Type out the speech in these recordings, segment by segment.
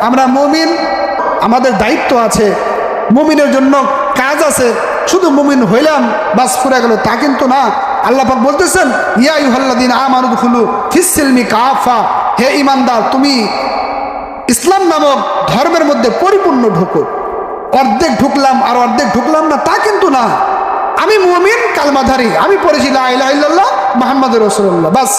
আমরা মুমিন, আমাদের দায়িত্ব আছে, মুমিনের জন্য কাজ আছে। শুধু মুমিন হইলাম বাস পুরা গেল তা কিন্তু না। আল্লাহ পাক বলতেছেন, ইয়া আইয়ুহাল্লাযীনা আমানু দুখুলু ফিস-সিলমি কাফা, হে ঈমানদার তুমি ইসলাম নামক ধর্মের মধ্যে পরিপূর্ণ ঢুকো। অর্ধেক ঢুকলাম আর অর্ধেক ঢুকলাম না তা কিন্তু না। আমি মুমিন কালমাধারী, আমি পড়েছি লা ইলাহা ইল্লাল্লাহ মুহাম্মাদুর রাসূলুল্লাহ, বাস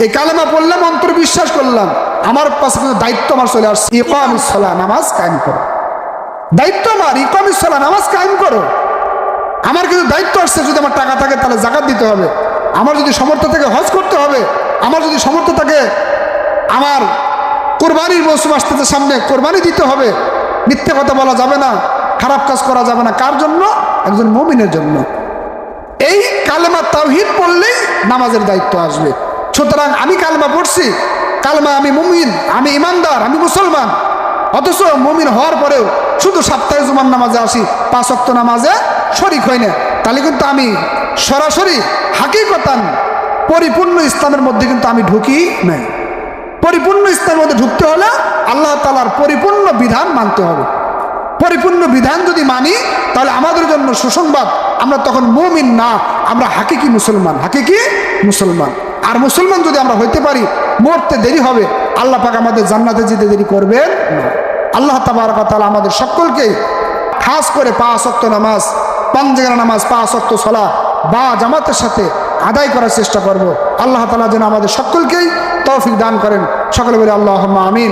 এই কালেমা পড়লাম, অন্তর বিশ্বাস করলাম। আমার পাশে কিন্তু দায়িত্ব আমার চলে আসছে, ইকামিস সালাহ, নামাজ কায়েম করো। দায়িত্ব আমার ইকামিস সালাহ, নামাজ কায়েম করো। আমার কিন্তু দায়িত্ব আসছে, যদি আমার টাকা থাকে তাহলে যাকাত দিতে হবে, আমার যদি সামর্থ্য থাকে হজ করতে হবে, আমার যদি সামর্থ্য থাকে আমার কোরবানির মৌসুম আসতেছে সামনে, কোরবানি দিতে হবে। মিথ্যে কথা বলা যাবে না, খারাপ কাজ করা যাবে না। কার জন্য? একজন মুমিনের জন্য। এই কালেমা তাওহীদ পড়লেই নামাজের দায়িত্ব আসবে। সুতরাং আমি কালেমা পড়ছি, কালেমা আমি মুমিন, আমি ইমানদার, আমি মুসলমান, অথচ মুমিন হওয়ার পরেও শুধু সপ্তাহে জুমার নামাজে আসি, 5 ওয়াক্ত নামাজে শরীক হই না, তাহলে কিন্তু আমি সরাসরি হাকিকতান পরিপূর্ণ ইসলামের মধ্যে কিন্তু আমি ঢুকি নাই। পরিপূর্ণ ইসলামের মধ্যে ঢুকতে হলে আল্লাহ তাআলার পরিপূর্ণ বিধান মানতে হবে। পরিপূর্ণ বিধান যদি মানি তাহলে আমাদের জন্য সুসংবাদ, আমরা তখন মুমিন না, আমরা হাকিকি মুসলমান, হাকিকি মুসলমান। আর মুসলমান যদি আমরা হইতে পারি, মরতে দেরি হবে, আল্লাহ পাক আমাদের জান্নাতে যেতে দেরি করবেন না। আল্লাহ তাবারক ওয়া তাআলা আমাদের সকলকে খাস করে 5 ওয়াক্ত নামাজ, পাঁচজাগা নামাজ, 5 ওয়াক্ত সালাত বা জামাতের সাথে আদায় করার চেষ্টা করব। আল্লাহ তাআলা যেন আমাদের সকলকেই তৌফিক দান করেন। সকলে বলে আল্লাহুম্মা আমিন।